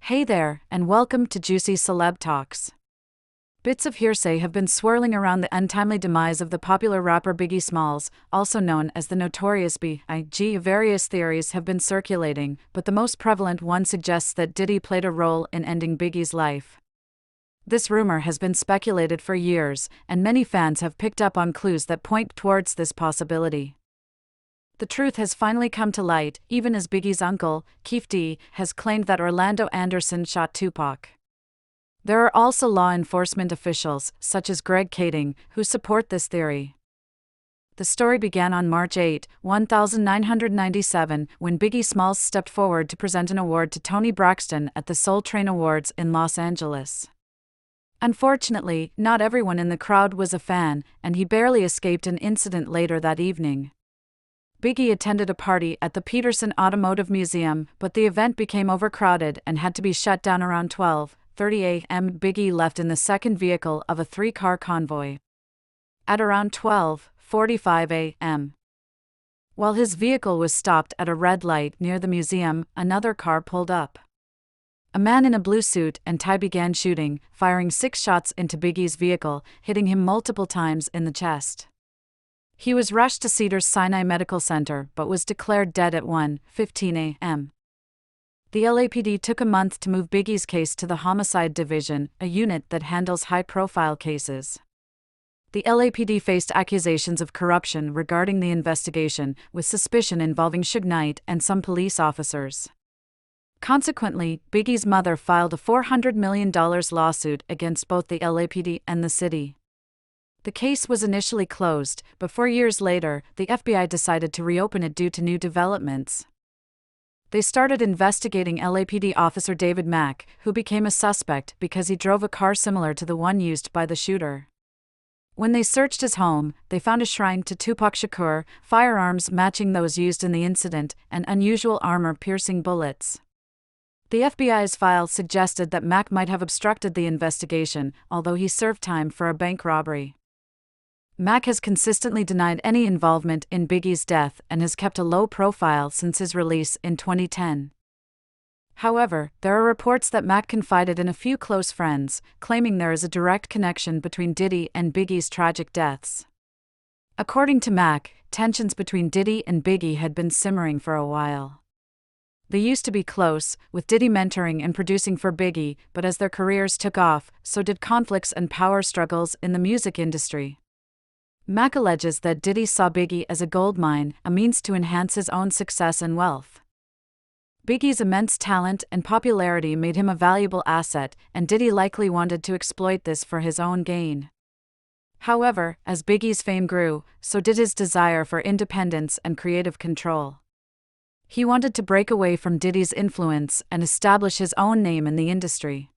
Hey there, and welcome to Juicy Celeb Talks. Bits of hearsay have been swirling around the untimely demise of the popular rapper Biggie Smalls, also known as the Notorious B.I.G. Various theories have been circulating, but the most prevalent one suggests that Diddy played a role in ending Biggie's life. This rumor has been speculated for years, and many fans have picked up on clues that point towards this possibility. The truth has finally come to light, even as Biggie's uncle, Keefe D., has claimed that Orlando Anderson shot Tupac. There are also law enforcement officials, such as Greg Kading, who support this theory. The story began on March 8, 1997, when Biggie Smalls stepped forward to present an award to Toni Braxton at the Soul Train Awards in Los Angeles. Unfortunately, not everyone in the crowd was a fan, and he barely escaped an incident later that evening. Biggie attended a party at the Peterson Automotive Museum, but the event became overcrowded and had to be shut down around 12:30 a.m. Biggie left in the second vehicle of a three-car convoy. At around 12:45 a.m., while his vehicle was stopped at a red light near the museum, another car pulled up. A man in a blue suit and tie began shooting, firing 6 shots into Biggie's vehicle, hitting him multiple times in the chest. He was rushed to Cedars-Sinai Medical Center but was declared dead at 1:15 a.m. The LAPD took a month to move Biggie's case to the Homicide Division, a unit that handles high-profile cases. The LAPD faced accusations of corruption regarding the investigation, with suspicion involving Suge Knight and some police officers. Consequently, Biggie's mother filed a $400 million lawsuit against both the LAPD and the city. The case was initially closed, but 4 years later, the FBI decided to reopen it due to new developments. They started investigating LAPD officer David Mack, who became a suspect because he drove a car similar to the one used by the shooter. When they searched his home, they found a shrine to Tupac Shakur, firearms matching those used in the incident, and unusual armor-piercing bullets. The FBI's file suggested that Mack might have obstructed the investigation, although he served time for a bank robbery. Mack has consistently denied any involvement in Biggie's death and has kept a low profile since his release in 2010. However, there are reports that Mack confided in a few close friends, claiming there is a direct connection between Diddy and Biggie's tragic deaths. According to Mack, tensions between Diddy and Biggie had been simmering for a while. They used to be close, with Diddy mentoring and producing for Biggie, but as their careers took off, so did conflicts and power struggles in the music industry. Mack alleges that Diddy saw Biggie as a goldmine, a means to enhance his own success and wealth. Biggie's immense talent and popularity made him a valuable asset, and Diddy likely wanted to exploit this for his own gain. However, as Biggie's fame grew, so did his desire for independence and creative control. He wanted to break away from Diddy's influence and establish his own name in the industry.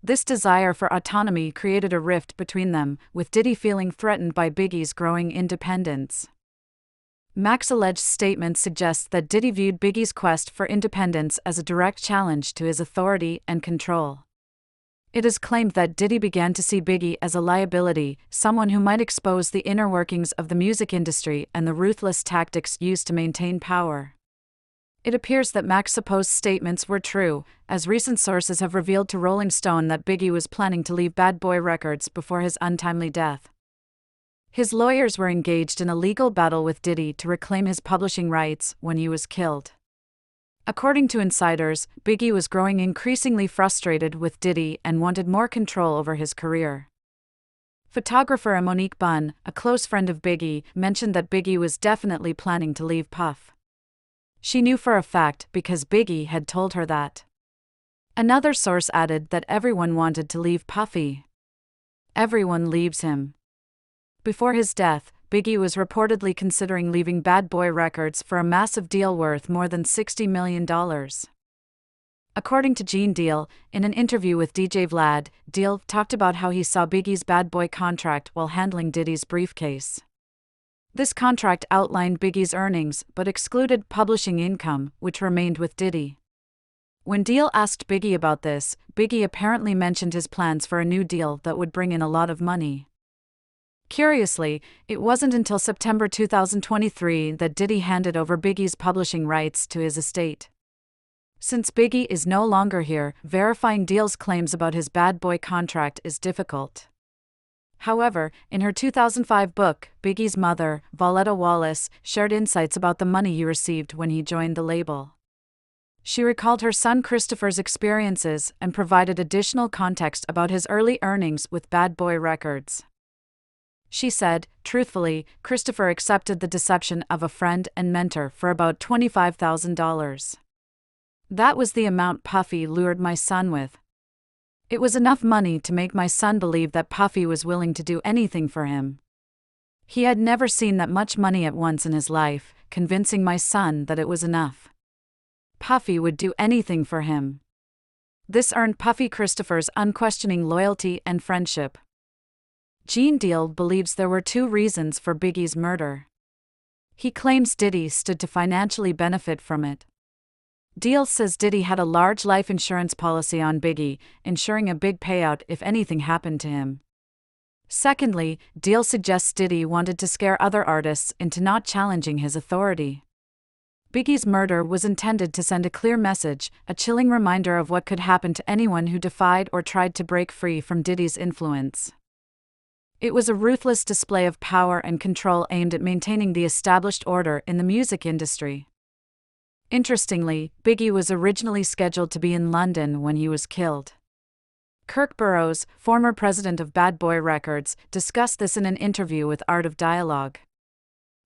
This desire for autonomy created a rift between them, with Diddy feeling threatened by Biggie's growing independence. Mack's alleged statement suggests that Diddy viewed Biggie's quest for independence as a direct challenge to his authority and control. It is claimed that Diddy began to see Biggie as a liability, someone who might expose the inner workings of the music industry and the ruthless tactics used to maintain power. It appears that Mack's supposed statements were true, as recent sources have revealed to Rolling Stone that Biggie was planning to leave Bad Boy Records before his untimely death. His lawyers were engaged in a legal battle with Diddy to reclaim his publishing rights when he was killed. According to insiders, Biggie was growing increasingly frustrated with Diddy and wanted more control over his career. Photographer Monique Bunn, a close friend of Biggie, mentioned that Biggie was definitely planning to leave Puff. She knew for a fact because Biggie had told her that. Another source added that everyone wanted to leave Puffy. Everyone leaves him. Before his death, Biggie was reportedly considering leaving Bad Boy Records for a massive deal worth more than $60 million. According to Gene Deal, in an interview with DJ Vlad, Deal talked about how he saw Biggie's Bad Boy contract while handling Diddy's briefcase. This contract outlined Biggie's earnings but excluded publishing income, which remained with Diddy. When Deal asked Biggie about this, Biggie apparently mentioned his plans for a new deal that would bring in a lot of money. Curiously, it wasn't until September 2023 that Diddy handed over Biggie's publishing rights to his estate. Since Biggie is no longer here, verifying Deal's claims about his bad boy contract is difficult. However, in her 2005 book, Biggie's mother, Voletta Wallace, shared insights about the money he received when he joined the label. She recalled her son Christopher's experiences and provided additional context about his early earnings with Bad Boy Records. She said, truthfully, Christopher accepted the deception of a friend and mentor for about $25,000. That was the amount Puffy lured my son with. It was enough money to make my son believe that Puffy was willing to do anything for him. He had never seen that much money at once in his life, convincing my son that it was enough. Puffy would do anything for him. This earned Puffy Christopher's unquestioning loyalty and friendship. Gene Deal believes there were two reasons for Biggie's murder. He claims Diddy stood to financially benefit from it. Deal says Diddy had a large life insurance policy on Biggie, ensuring a big payout if anything happened to him. Secondly, Deal suggests Diddy wanted to scare other artists into not challenging his authority. Biggie's murder was intended to send a clear message, a chilling reminder of what could happen to anyone who defied or tried to break free from Diddy's influence. It was a ruthless display of power and control aimed at maintaining the established order in the music industry. Interestingly, Biggie was originally scheduled to be in London when he was killed. Kirk Burrowes, former president of Bad Boy Records, discussed this in an interview with Art of Dialogue.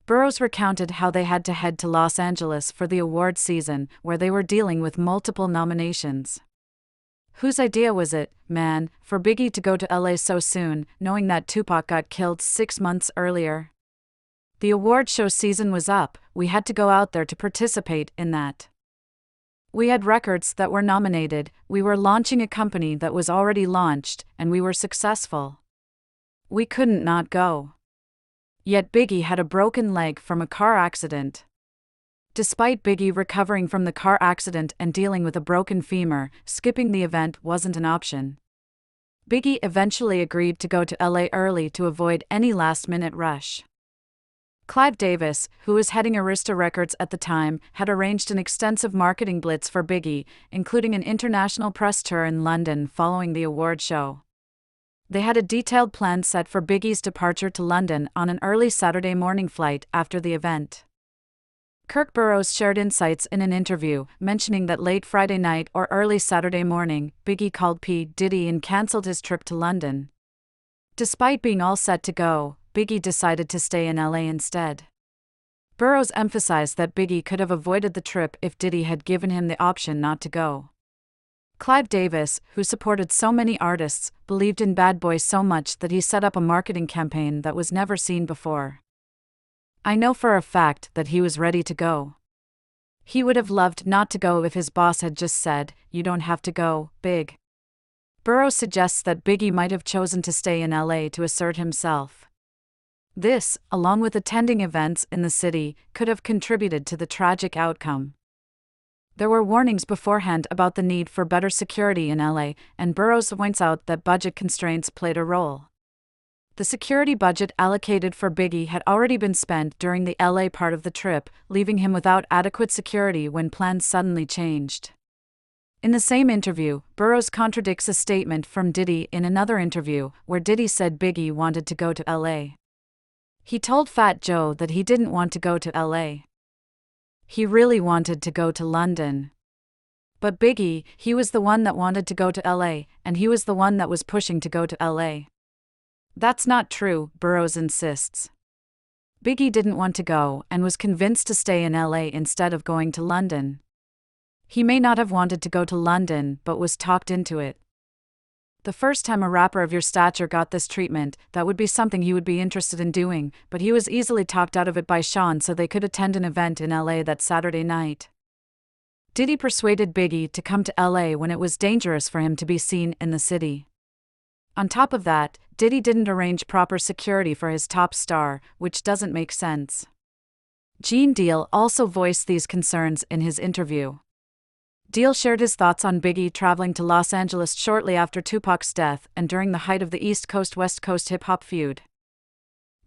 Burrowes recounted how they had to head to Los Angeles for the award season, where they were dealing with multiple nominations. Whose idea was it, man, for Biggie to go to LA so soon, knowing that Tupac got killed 6 months earlier? The award show season was up, we had to go out there to participate in that. We had records that were nominated, we were launching a company that was already launched, and we were successful. We couldn't not go. Yet Biggie had a broken leg from a car accident. Despite Biggie recovering from the car accident and dealing with a broken femur, skipping the event wasn't an option. Biggie eventually agreed to go to LA early to avoid any last-minute rush. Clive Davis, who was heading Arista Records at the time, had arranged an extensive marketing blitz for Biggie, including an international press tour in London following the award show. They had a detailed plan set for Biggie's departure to London on an early Saturday morning flight after the event. Kirk Burrowes shared insights in an interview, mentioning that late Friday night or early Saturday morning, Biggie called P. Diddy and cancelled his trip to London. Despite being all set to go, Biggie decided to stay in LA instead. Burrowes emphasized that Biggie could have avoided the trip if Diddy had given him the option not to go. Clive Davis, who supported so many artists, believed in Bad Boy so much that he set up a marketing campaign that was never seen before. I know for a fact that he was ready to go. He would have loved not to go if his boss had just said, "You don't have to go, Big." Burrowes suggests that Biggie might have chosen to stay in LA to assert himself. This, along with attending events in the city, could have contributed to the tragic outcome. There were warnings beforehand about the need for better security in LA, and Burrowes points out that budget constraints played a role. The security budget allocated for Biggie had already been spent during the LA part of the trip, leaving him without adequate security when plans suddenly changed. In the same interview, Burrowes contradicts a statement from Diddy in another interview, where Diddy said Biggie wanted to go to LA. He told Fat Joe that he didn't want to go to LA. He really wanted to go to London. But Biggie, he was the one that wanted to go to LA, and he was the one that was pushing to go to LA. That's not true, Burrowes insists. Biggie didn't want to go and was convinced to stay in LA instead of going to London. He may not have wanted to go to London, but was talked into it. The first time a rapper of your stature got this treatment, that would be something he would be interested in doing, but he was easily talked out of it by Sean so they could attend an event in LA that Saturday night. Diddy persuaded Biggie to come to LA when it was dangerous for him to be seen in the city. On top of that, Diddy didn't arrange proper security for his top star, which doesn't make sense. Gene Deal also voiced these concerns in his interview. Deal shared his thoughts on Biggie traveling to Los Angeles shortly after Tupac's death and during the height of the East Coast-West Coast hip-hop feud.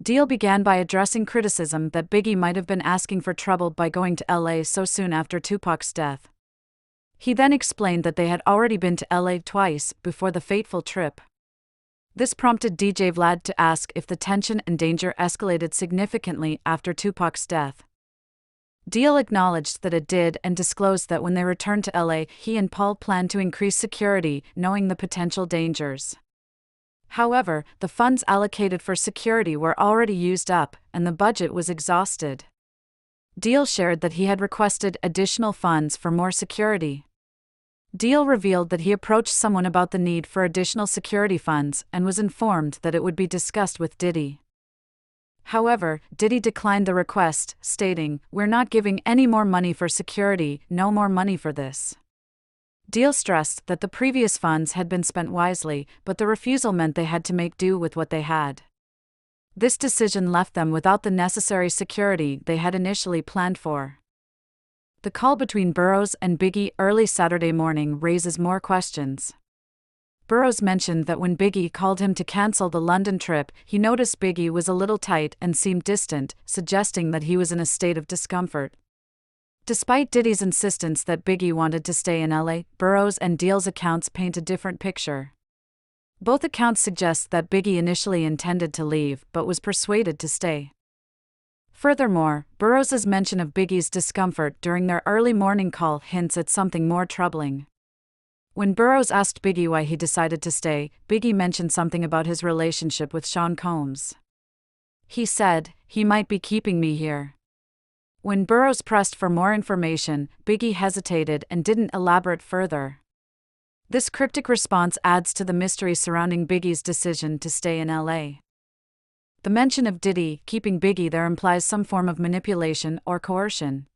Deal began by addressing criticism that Biggie might have been asking for trouble by going to LA so soon after Tupac's death. He then explained that they had already been to LA twice before the fateful trip. This prompted DJ Vlad to ask if the tension and danger escalated significantly after Tupac's death. Deal acknowledged that it did and disclosed that when they returned to LA, he and Paul planned to increase security, knowing the potential dangers. However, the funds allocated for security were already used up, and the budget was exhausted. Deal shared that he had requested additional funds for more security. Deal revealed that he approached someone about the need for additional security funds and was informed that it would be discussed with Diddy. However, Diddy declined the request, stating, "We're not giving any more money for security, no more money for this." Deal stressed that the previous funds had been spent wisely, but the refusal meant they had to make do with what they had. This decision left them without the necessary security they had initially planned for. The call between Burrowes and Biggie early Saturday morning raises more questions. Burrowes mentioned that when Biggie called him to cancel the London trip, he noticed Biggie was a little tight and seemed distant, suggesting that he was in a state of discomfort. Despite Diddy's insistence that Biggie wanted to stay in LA, Burrowes and Deal's accounts paint a different picture. Both accounts suggest that Biggie initially intended to leave but was persuaded to stay. Furthermore, Burrowes' mention of Biggie's discomfort during their early morning call hints at something more troubling. When Burrowes asked Biggie why he decided to stay, Biggie mentioned something about his relationship with Sean Combs. He said, "He might be keeping me here." When Burrowes pressed for more information, Biggie hesitated and didn't elaborate further. This cryptic response adds to the mystery surrounding Biggie's decision to stay in LA. The mention of Diddy keeping Biggie there implies some form of manipulation or coercion.